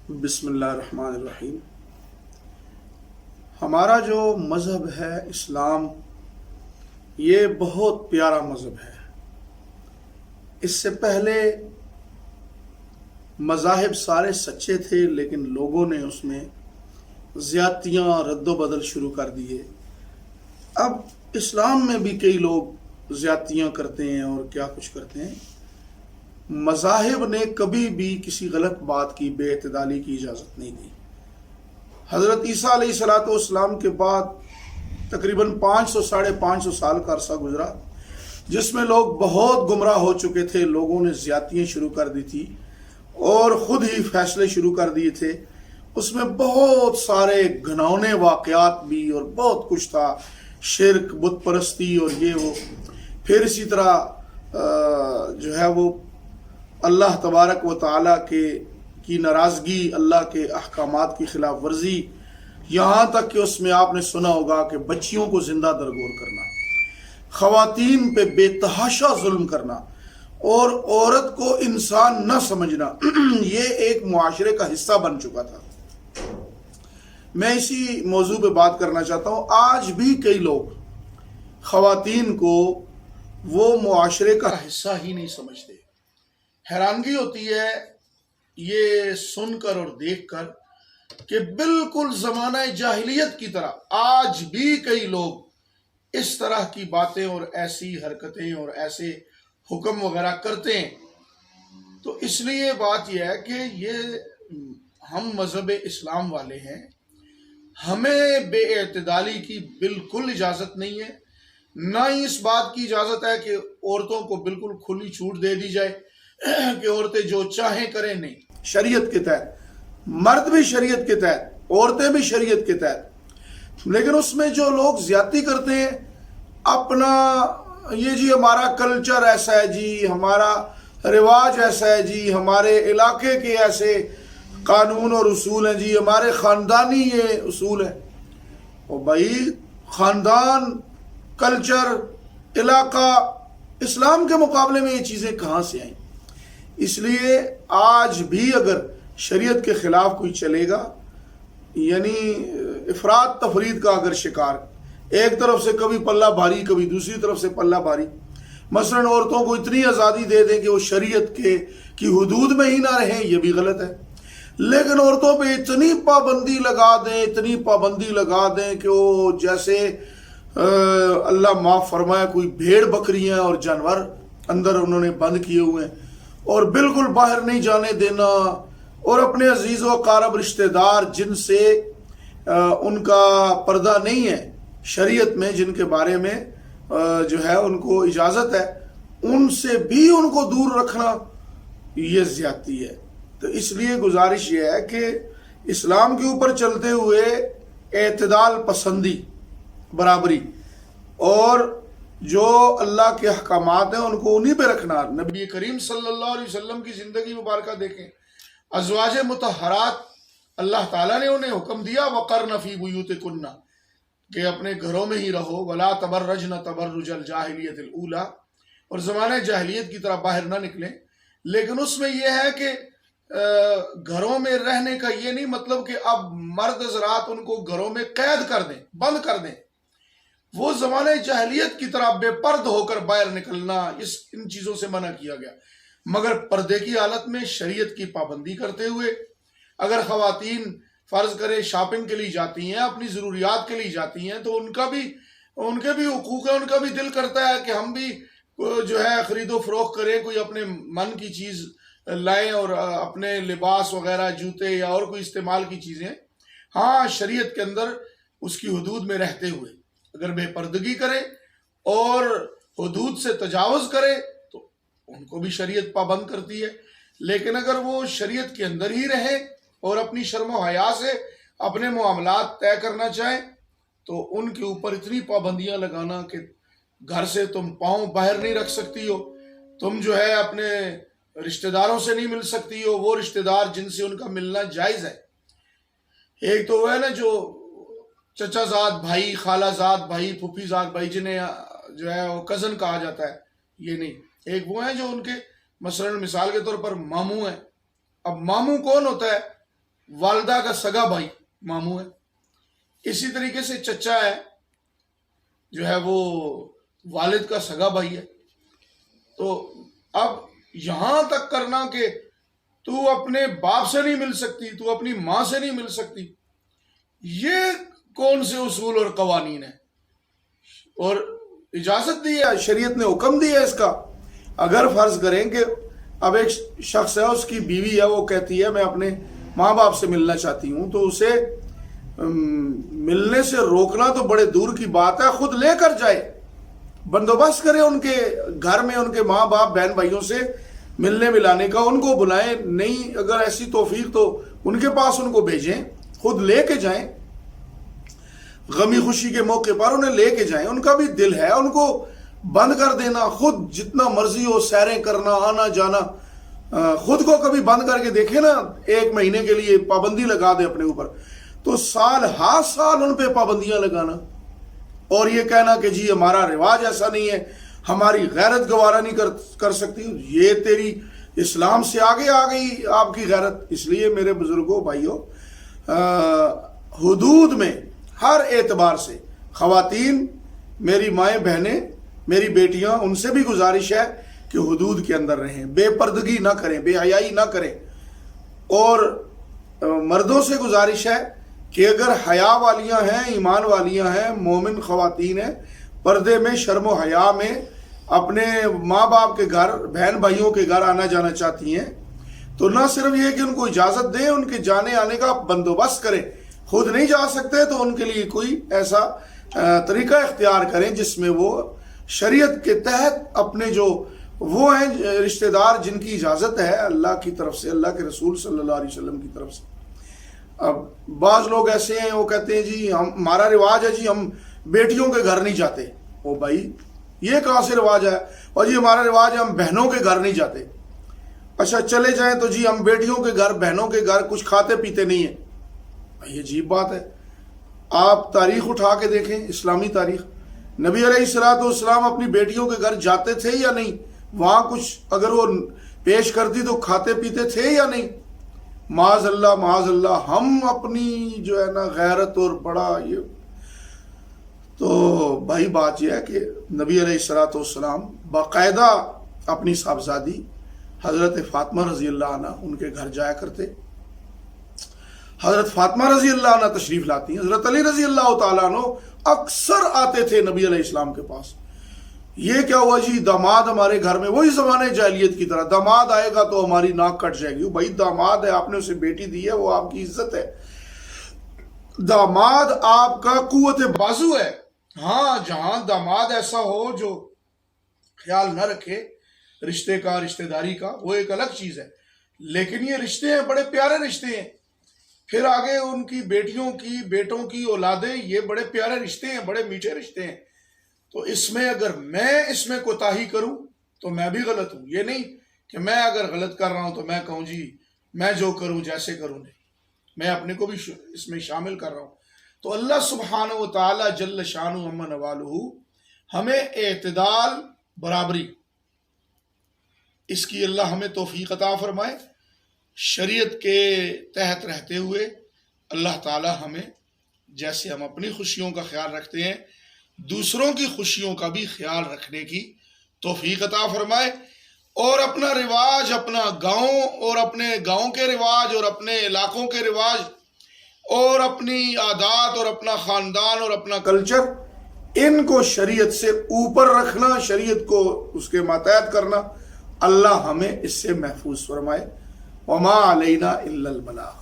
بسم اللہ الرحمن الرحیم۔ ہمارا جو مذہب ہے اسلام، یہ بہت پیارا مذہب ہے۔ اس سے پہلے مذاہب سارے سچے تھے، لیکن لوگوں نے اس میں زیادتیاں رد و بدل شروع کر دیے۔ اب اسلام میں بھی کئی لوگ زیادتیاں کرتے ہیں اور کیا کچھ کرتے ہیں۔ مذاہب نے کبھی بھی کسی غلط بات کی بے اعتدالی کی اجازت نہیں دی۔ حضرت عیسیٰ علیہ السلام کے بعد تقریباً 500-550 سال کا عرصہ گزرا، جس میں لوگ بہت گمراہ ہو چکے تھے۔ لوگوں نے زیادتیاں شروع کر دی تھی اور خود ہی فیصلے شروع کر دیے تھے۔ اس میں بہت سارے گھناؤنے واقعات بھی اور بہت کچھ تھا، شرک، بت پرستی اور یہ وہ۔ پھر اسی طرح جو ہے وہ اللہ تبارک و تعالیٰ کی ناراضگی، اللہ کے احکامات کی خلاف ورزی، یہاں تک کہ اس میں آپ نے سنا ہوگا کہ بچیوں کو زندہ درگور کرنا، خواتین پہ بے تحاشا ظلم کرنا اور عورت کو انسان نہ سمجھنا، یہ ایک معاشرے کا حصہ بن چکا تھا۔ میں اسی موضوع پہ بات کرنا چاہتا ہوں۔ آج بھی کئی لوگ خواتین کو وہ معاشرے کا حصہ ہی نہیں سمجھتے۔ حیرانگی ہوتی ہے یہ سن کر اور دیکھ کر کہ بالکل زمانہ جاہلیت کی طرح آج بھی کئی لوگ اس طرح کی باتیں اور ایسی حرکتیں اور ایسے حکم وغیرہ کرتے ہیں۔ تو اس لیے بات یہ ہے کہ یہ ہم مذہب اسلام والے ہیں، ہمیں بے اعتدالی کی بالکل اجازت نہیں ہے، نہ ہی اس بات کی اجازت ہے کہ عورتوں کو بالکل کھلی چھوٹ دے دی جائے کہ عورتیں جو چاہیں کریں۔ نہیں، شریعت کے تحت، مرد بھی شریعت کے تحت، عورتیں بھی شریعت کے تحت۔ لیکن اس میں جو لوگ زیادتی کرتے ہیں، اپنا یہ جی ہمارا کلچر ایسا ہے، جی ہمارا رواج ایسا ہے، جی ہمارے علاقے کے ایسے قانون اور اصول ہیں، جی ہمارے خاندانی یہ اصول ہیں۔ اور بھائی خاندان، کلچر، علاقہ، اسلام کے مقابلے میں یہ چیزیں کہاں سے آئیں؟ اس لیے آج بھی اگر شریعت کے خلاف کوئی چلے گا، یعنی افراط تفرید کا اگر شکار، ایک طرف سے کبھی پلہ بھاری، کبھی دوسری طرف سے پلہ بھاری، مثلا عورتوں کو اتنی آزادی دے دیں کہ وہ شریعت کی حدود میں ہی نہ رہیں، یہ بھی غلط ہے۔ لیکن عورتوں پہ اتنی پابندی لگا دیں کہ وہ جیسے اللہ معاف فرمائے کوئی بھیڑ بکریاں اور جانور اندر انہوں نے بند کیے ہوئے ہیں، اور بالکل باہر نہیں جانے دینا، اور اپنے عزیز و اقارب رشتہ دار جن سے ان کا پردہ نہیں ہے شریعت میں، جن کے بارے میں جو ہے ان کو اجازت ہے، ان سے بھی ان کو دور رکھنا، یہ زیادتی ہے۔ تو اس لیے گزارش یہ ہے کہ اسلام کے اوپر چلتے ہوئے اعتدال پسندی، برابری، اور جو اللہ کے احکامات ہیں ان کو انہی پہ رکھنا۔ نبی کریم صلی اللہ علیہ وسلم کی زندگی مبارکہ دیکھیں، ازواج مطہرات اللہ تعالیٰ نے انہیں حکم دیا وَقَرْنَ فِي بُيُوتِكُنَّ، کہ اپنے گھروں میں ہی رہو، وَلَا تَبَرَّجْنَ تَبَرُّجَ الْجَاهِلِيَّةِ الْأُولَى، اور زمانہ جاہلیت کی طرح باہر نہ نکلیں۔ لیکن اس میں یہ ہے کہ گھروں میں رہنے کا یہ نہیں مطلب کہ اب مرد حضرات ان کو گھروں میں قید کر دیں، بند کر دیں۔ وہ زمانہ جاہلیت کی طرح بے پرد ہو کر باہر نکلنا، ان چیزوں سے منع کیا گیا، مگر پردے کی حالت میں شریعت کی پابندی کرتے ہوئے۔ اگر خواتین فرض کرے شاپنگ کے لیے جاتی ہیں، اپنی ضروریات کے لیے جاتی ہیں، تو ان کے بھی حقوق ہے، ان کا بھی دل کرتا ہے کہ ہم بھی جو ہے خرید و فروخت کریں، کوئی اپنے من کی چیز لائیں اور اپنے لباس وغیرہ، جوتے یا اور کوئی استعمال کی چیزیں، ہاں شریعت کے اندر اس کی حدود میں رہتے ہوئے۔ اگر بے پردگی کرے اور حدود سے تجاوز کرے تو ان کو بھی شریعت پابند کرتی ہے۔ لیکن اگر وہ شریعت کے اندر ہی رہیں اور اپنی شرم و حیا سے اپنے معاملات طے کرنا چاہیں، تو ان کے اوپر اتنی پابندیاں لگانا کہ گھر سے تم پاؤں باہر نہیں رکھ سکتی ہو، تم جو ہے اپنے رشتہ داروں سے نہیں مل سکتی ہو، وہ رشتہ دار جن سے ان کا ملنا جائز ہے۔ ایک تو وہ ہے نا جو چچا زاد بھائی، خالہ زاد بھائی، پھوپھی زاد بھائی، جنہیں جو ہے وہ کزن کہا جاتا ہے، یہ نہیں۔ ایک وہ ہیں جو ان کے مثلا مثال کے طور پر ماموں ہیں۔ اب ماموں کون ہوتا ہے؟ والدہ کا سگا بھائی ماموں ہے، اسی طریقے سے چچا ہے جو ہے وہ والد کا سگا بھائی ہے۔ تو اب یہاں تک کرنا کہ تو اپنے باپ سے نہیں مل سکتی، تو اپنی ماں سے نہیں مل سکتی، یہ کون سے اصول اور قوانین ہیں؟ اور اجازت دی ہے، شریعت نے حکم دیا ہے اس کا۔ اگر فرض کریں کہ اب ایک شخص ہے، اس کی بیوی ہے، وہ کہتی ہے میں اپنے ماں باپ سے ملنا چاہتی ہوں، تو اسے ملنے سے روکنا تو بڑے دور کی بات ہے، خود لے کر جائے، بندوبست کرے ان کے گھر میں ان کے ماں باپ بہن بھائیوں سے ملنے ملانے کا، ان کو بلائیں، نہیں اگر ایسی توفیق تو ان کے پاس ان کو بھیجیں، خود لے کے جائیں، غمی خوشی کے موقع پر انہیں لے کے جائیں، ان کا بھی دل ہے، ان کو بند کر دینا، خود جتنا مرضی ہو سیریں کرنا آنا جانا، خود کو کبھی بند کر کے دیکھیں نا، 1 مہینے کے لیے پابندی لگا دیں اپنے اوپر، تو سال ہر سال ان پہ پابندیاں لگانا اور یہ کہنا کہ جی ہمارا رواج ایسا نہیں ہے، ہماری غیرت گوارا نہیں کر سکتی، یہ تیری اسلام سے آگے آ گئی آپ کی غیرت۔ اس لیے میرے بزرگوں بھائیوں، حدود میں ہر اعتبار سے خواتین، میری مائیں بہنیں، میری بیٹیاں، ان سے بھی گزارش ہے کہ حدود کے اندر رہیں، بے پردگی نہ کریں، بے حیائی نہ کریں، اور مردوں سے گزارش ہے کہ اگر حیا والیاں ہیں، ایمان والیاں ہیں، مومن خواتین ہیں، پردے میں شرم و حیا میں اپنے ماں باپ کے گھر بہن بھائیوں کے گھر آنا جانا چاہتی ہیں، تو نہ صرف یہ کہ ان کو اجازت دیں، ان کے جانے آنے کا بندوبست کریں، خود نہیں جا سکتے تو ان کے لیے کوئی ایسا طریقہ اختیار کریں جس میں وہ شریعت کے تحت اپنے جو وہ ہیں رشتہ دار جن کی اجازت ہے اللہ کی طرف سے، اللہ کے رسول صلی اللہ علیہ وسلم کی طرف سے۔ اب بعض لوگ ایسے ہیں، وہ کہتے ہیں جی ہمارا رواج ہے جی ہم بیٹیوں کے گھر نہیں جاتے۔ او بھائی یہ کہاں سے رواج ہے؟ اور جی ہمارا رواج ہے ہم بہنوں کے گھر نہیں جاتے۔ اچھا چلے جائیں تو جی ہم بیٹیوں کے گھر بہنوں کے گھر کچھ کھاتے پیتے نہیں ہیں۔ یہ عجیب بات ہے۔ آپ تاریخ اٹھا کے دیکھیں، اسلامی تاریخ، نبی علیہ السلام اپنی بیٹیوں کے گھر جاتے تھے یا نہیں؟ وہاں کچھ اگر وہ پیش کرتی تو کھاتے پیتے تھے یا نہیں؟ معاذ اللہ معاذ اللہ، ہم اپنی جو ہے نا غیرت اور بڑا یہ، تو بھائی بات یہ ہے کہ نبی علیہ السلام باقاعدہ اپنی صاحبزادی حضرت فاطمہ رضی اللہ عنہ ان کے گھر جایا کرتے، حضرت فاطمہ رضی اللہ عنہ تشریف لاتی ہیں، حضرت علی رضی اللہ تعالیٰ عنہ اکثر آتے تھے نبی علیہ السلام کے پاس۔ یہ کیا ہوا جی داماد ہمارے گھر میں، وہی زمانے جاہلیت کی طرح، داماد آئے گا تو ہماری ناک کٹ جائے گی۔ بھائی داماد ہے، آپ نے اسے بیٹی دی ہے، وہ آپ کی عزت ہے، داماد آپ کا قوت بازو ہے۔ ہاں جہاں داماد ایسا ہو جو خیال نہ رکھے رشتے کا، رشتہ داری کا، وہ ایک الگ چیز ہے، لیکن یہ رشتے ہیں، بڑے پیارے رشتے ہیں، پھر آگے ان کی بیٹیوں کی، بیٹوں کی اولادیں، یہ بڑے پیارے رشتے ہیں، بڑے میٹھے رشتے ہیں۔ تو اس میں اگر میں اس میں کوتاہی کروں تو میں بھی غلط ہوں، یہ نہیں کہ میں اگر غلط کر رہا ہوں تو میں کہوں جی میں جو کروں جیسے کروں، نہیں، میں اپنے کو بھی اس میں شامل کر رہا ہوں۔ تو اللہ سبحانہ و تعالی جل شانہ عم نوالہ ہمیں اعتدال، برابری، اس کی اللہ ہمیں توفیق عطا فرمائے۔ شریعت کے تحت رہتے ہوئے اللہ تعالی ہمیں جیسے ہم اپنی خوشیوں کا خیال رکھتے ہیں، دوسروں کی خوشیوں کا بھی خیال رکھنے کی توفیق عطا فرمائے، اور اپنا رواج، اپنا گاؤں اور اپنے گاؤں کے رواج اور اپنے علاقوں کے رواج اور اپنی عادات اور اپنا خاندان اور اپنا کلچر، ان کو شریعت سے اوپر رکھنا، شریعت کو اس کے ماتحت کرنا، اللہ ہمیں اس سے محفوظ فرمائے۔ وما علینا الا البلاغ۔